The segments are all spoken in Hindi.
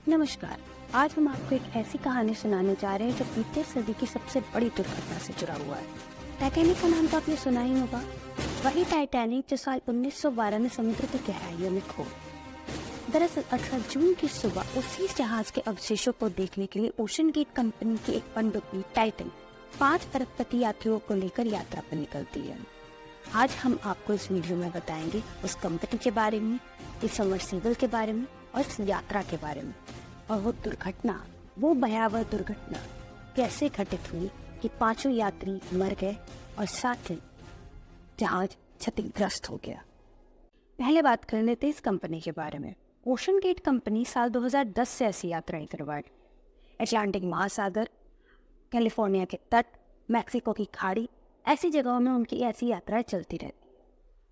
नमस्कार। आज हम आपको एक ऐसी कहानी सुनाने जा रहे हैं जो बीते सदी की सबसे बड़ी दुर्घटना से जुड़ा हुआ है। टाइटैनिक का नाम तो आपने सुना ही होगा। वही टाइटैनिक जो साल 1912 में समुद्र की गहराइयों में खो। दरअसल 18 जून की सुबह उसी जहाज के अवशेषों को देखने के लिए ओशन गेट कंपनी की एक पनडुब्बी टाइटन 5 अरबपति यात्रियों को लेकर यात्रा पर निकलती है। आज हम आपको इस वीडियो में बताएंगे उस कंपनी के बारे में, इस सबमर्सिबल के बारे में और इस यात्रा के बारे में। और वो दुर्घटना, वो भयावह दुर्घटना कैसे घटित हुई कि 5 यात्री मर गए और 7 जहाज क्षतिग्रस्त हो गया। पहले बात कर लेते हैं इस कंपनी के बारे में। ओशन गेट कंपनी साल 2010 से ऐसी यात्राएं करवाई। अटलांटिक महासागर, कैलिफोर्निया के तट, मैक्सिको की खाड़ी, ऐसी जगहों में उनकी ऐसी यात्राएं चलती रहती।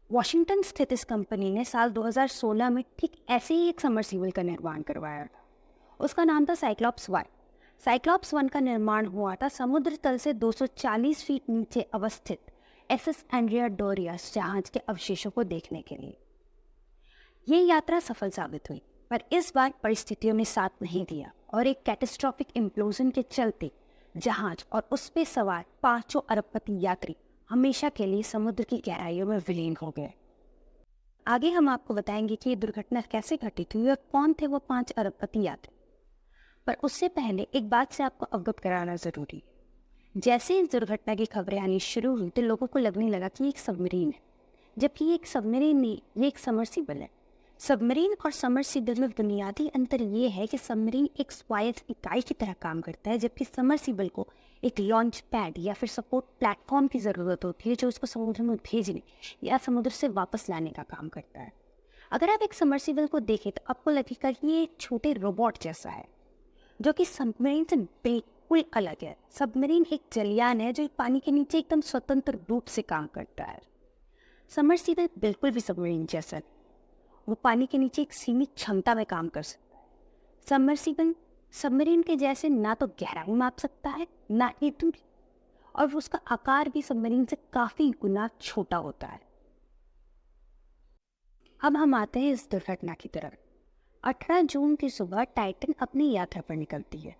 वॉशिंगटन स्थित इस कंपनी ने साल 2016 में ठीक ऐसे ही एक सबमर्सिबल का निर्माण करवाया। उसका नाम था साइक्लॉप्स 1। साइक्लॉप्स 1 का निर्माण हुआ था समुद्र तल से 240 फीट नीचे अवस्थित एसएस एंड्रिया डोरियास जहाज के अवशेषों को देखने के लिए। ये यात्रा सफल साबित हुई, पर इस बार परिस्थितियों ने साथ नहीं दिया और एक कैटास्ट्रोफिक इम्प्लोजन के चलते जहाज और उस पे सवार 5 अरबपति यात्री हमेशा के लिए समुद्र की गहराइयों में विलीन हो गए। आगे हम आपको बताएंगे कि ये दुर्घटना कैसे घटित हुई और कौन थे वो 5 अरबपति यात्री। पर उससे पहले एक बात से आपको अवगत कराना जरूरी है। जैसे इस दुर्घटना की खबरें आनी शुरू हुई तो लोगों को लगने लगा कि एक सबमरीन है, जबकि ये एक सबमरीन नहीं, ये एक सबमर्सिबल है। सबमरीन और सबमर्सिबल में बुनियादी अंतर ये है कि सबमरीन एक स्वायत्त इकाई की तरह काम करता है, जबकि सबमर्सिबल को एक लॉन्च पैड या फिर सपोर्ट प्लेटफॉर्म की ज़रूरत होती है जो उसको समुद्र में भेजने या समुद्र से वापस लाने का काम करता है। अगर आप एक सबमर्सिबल को देखें तो आपको लगेगा कि ये एक छोटे रोबोट जैसा है जो कि सबमरीन से बिल्कुल अलग है। सबमरीन एक जलयान है जो पानी के नीचे एकदम स्वतंत्र रूप से काम करता है। सबमर्सिबल बिल्कुल भी सबमरीन जैसा नहीं, वो पानी के नीचे एक सीमित क्षमता में काम कर सकता है। सबमर्सिबल सबमरीन के जैसे ना तो गहराई माप सकता है ना ही दूरी, और उसका आकार भी सबमरीन से काफी गुना छोटा होता है। अब हम आते हैं इस दुर्घटना की तरफ। 18 जून की सुबह टाइटन अपनी यात्रा पर निकलती है,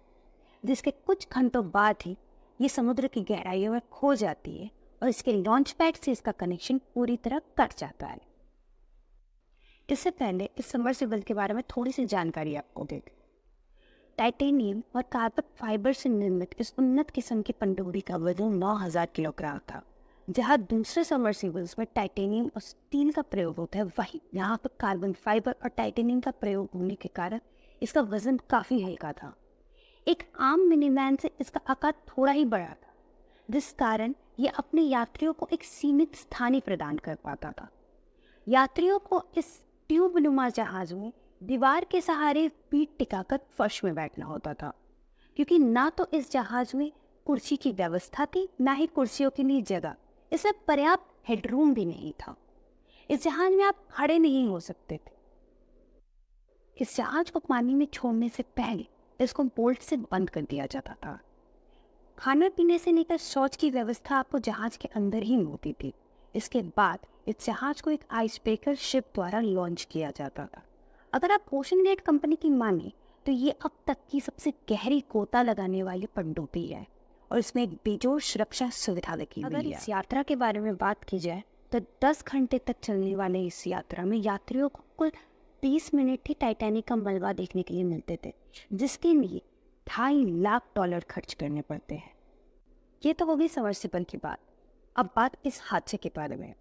जिसके कुछ घंटों बाद ही ये समुद्र की गहराइयों में खो जाती है और इसके लॉन्च पैड से इसका कनेक्शन पूरी तरह कट जाता है। इससे पहले इस सबमर्सिबल के बारे में थोड़ी सी जानकारी आपको दे दें। टाइटेनियम और कार्बन फाइबर से निर्मित इस उन्नत किस्म की पनडुब्बी का वजन 9000 किलोग्राम था। जहाँ दूसरे सबमर्सिबल्स में टाइटेनियम और स्टील का प्रयोग होता है, वहीं यहाँ पर कार्बन फाइबर और टाइटेनियम का प्रयोग होने के कारण इसका वजन काफ़ी हल्का था। एक आम मिनीवैन से इसका आकार थोड़ा ही बड़ा था, जिस कारण ये अपने यात्रियों को एक सीमित स्थान ही प्रदान कर पाता था। यात्रियों को इस ट्यूबनुमा जहाज में दीवार के सहारे पीठ टिकाकर फर्श में बैठना होता था, क्योंकि ना तो इस जहाज में कुर्सी की व्यवस्था थी ना ही कुर्सियों के लिए जगह। इसमें पर्याप्त हेडरूम भी नहीं था। इस जहाज में आप खड़े नहीं हो सकते थे। इस जहाज को पानी में छोड़ने से पहले इसको बोल्ट से बंद कर दिया जाता था। खाने पीने से लेकर शौच की व्यवस्था आपको जहाज के अंदर ही मिलती थी। इसके बाद इस जहाज को एक आइस ब्रेकर शिप द्वारा लॉन्च किया जाता था। अगर आप ओशन गेट कंपनी की माने तो ये अब तक की सबसे गहरी गोता लगाने वाली पनडुब्बी है और इसमें एक बेजोड़ सुरक्षा सुविधा लगी हुई है। अगर इस यात्रा के बारे में बात की जाए तो 10 घंटे तक चलने वाले इस यात्रा में यात्रियों को कुल 20 मिनट ही टाइटैनिक का मलबा देखने के लिए मिलते थे, जिसके लिए $2.5 लाख खर्च करने पड़ते हैं। ये तो होगी सबमर्सिबल की बात। अब बात इस हादसे के बारे में।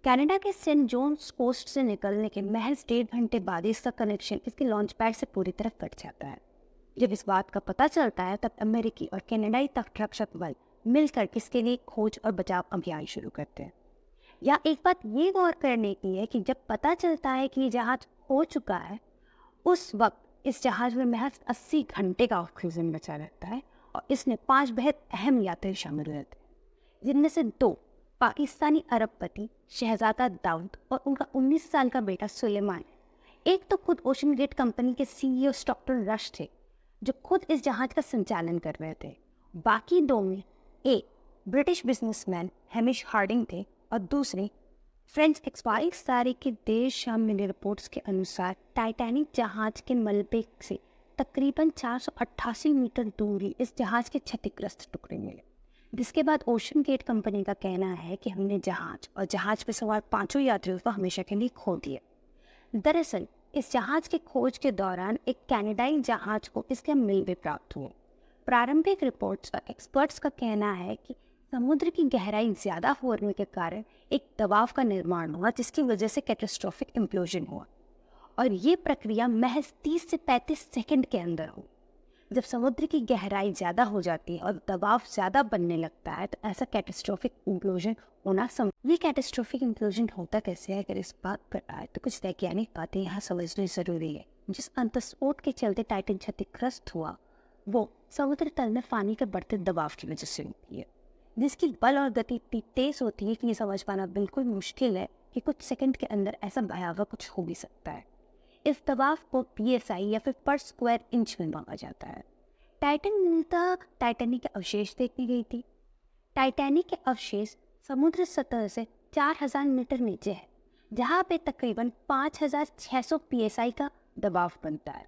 कनाडा के सेंट जॉन्स कोस्ट से निकलने के महज 1.5 घंटे बाद इसका कनेक्शन इसके लॉन्च पैड से पूरी तरह कट जाता है। जब इस बात का पता चलता है तब अमेरिकी और कनाडाई तटरक्षक बल मिलकर इसके लिए खोज और बचाव अभियान शुरू करते हैं। या एक बात ये गौर करने की है कि जब पता चलता है कि जहाज खो चुका है, उस वक्त इस जहाज में महज 80 घंटे का ऑक्सीजन बचा रहता है और इसमें 5 बेहद अहम यात्री शामिल रहते हैं, जिनमें से 2 पाकिस्तानी अरबपति शहजादा दाऊद और उनका 19 साल का बेटा सुलेमान। एक तो खुद ओशन गेट कंपनी के सीईओ डॉक्टर रश थे, जो खुद इस जहाज का संचालन कर रहे थे। बाकी 2 में एक ब्रिटिश बिजनेसमैन हैमिश हार्डिंग थे और दूसरे फ्रेंच 21 तारीख की देर शाम मिली रिपोर्ट्स के अनुसार टाइटैनिक जहाज के मलबे से तकरीबन 488 मीटर दूरी इस जहाज के क्षतिग्रस्त टुकड़े मिले, जिसके बाद ओशन गेट कंपनी का कहना है कि हमने जहाज और जहाज पर सवार 5 यात्रियों को हमेशा के लिए खो दिया। दरअसल इस जहाज की खोज के दौरान एक कनाडाई जहाज को इसके मलबे प्राप्त हुए। प्रारंभिक रिपोर्ट्स और एक्सपर्ट्स का कहना है कि समुद्र की गहराई ज़्यादा होने के कारण एक दबाव का निर्माण हुआ, जिसकी वजह से कैटास्ट्रोफिक इम्प्लोजन हुआ, और ये प्रक्रिया महज 30 से 35 सेकंड के अंदर हुई। जब समुद्र की गहराई ज़्यादा हो जाती है और दबाव ज़्यादा बनने लगता है तो ऐसा कैटास्ट्रोफिक इम्प्लोजन होना ये कैटास्ट्रोफिक इम्प्लोजन होता कैसे है, अगर इस बात पर आए तो कुछ वैज्ञानिक बातें यहाँ समझनी ज़रूरी है। जिस अंतस्फोट के चलते टाइटन क्षतिग्रस्त हुआ वो समुद्र तल में पानी के बढ़ते दबाव की वजह से होती है, जिसकी बल और गति इतनी तेज होती है कि ये समझ पाना बिल्कुल मुश्किल है कि कुछ सेकंड के अंदर ऐसा भयावह कुछ हो भी सकता है। इस दबाव को PSI या फिर पर स्क्वायर इंच में मापा जाता है। टाइटन मिलता टाइटैनिक के अवशेष देखी गई थी। टाइटैनिक के अवशेष समुद्र सतह से 4000 मीटर नीचे है, जहाँ पे तकरीबन 5600 PSI का दबाव बनता है।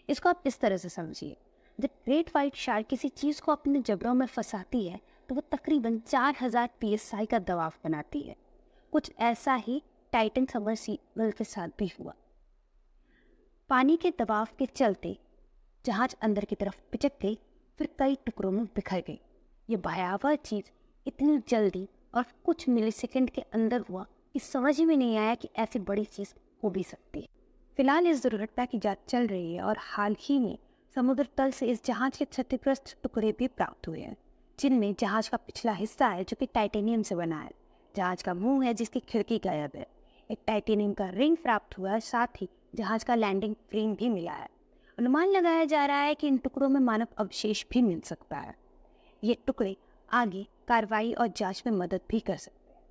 इसको आप इस तरह से समझिए, जब ग्रेट वाइट शार्क किसी चीज़ को अपने जबड़ों में फंसाती है तो वो तकरीबन 4000 PSI का दबाव बनाती है। कुछ ऐसा ही टाइटन सबमर्सिबल के साथ भी हुआ। पानी के दबाव के चलते जहाज अंदर की तरफ पिचक गई, फिर कई टुकड़ों में बिखर गई। ये भयावह चीज़ इतनी जल्दी और कुछ मिलीसेकंड के अंदर हुआ कि समझ में नहीं आया कि ऐसी बड़ी चीज़ हो भी सकती है। फिलहाल इस दुर्घटना की जांच चल रही है और हाल ही में समुद्र तल से इस जहाज के क्षतिग्रस्त टुकड़े भी प्राप्त हुए हैं, जिनमें जहाज का पिछला हिस्सा है जो कि टाइटेनियम से बना है, जहाज का मुंह है जिसकी खिड़की गायब है, एक टाइटेनियम का रिंग प्राप्त हुआ है, साथ ही जहाज का लैंडिंग फ्रेम भी मिला है। अनुमान लगाया जा रहा है कि इन टुकड़ों में मानव अवशेष भी मिल सकता है। ये टुकड़े आगे कार्रवाई और जांच में मदद भी कर सकते हैं।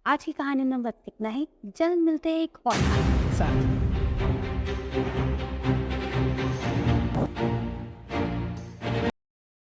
आज की कहानी में बस इतना ही। जल्द मिलते हैं एक और कहानी के साथ।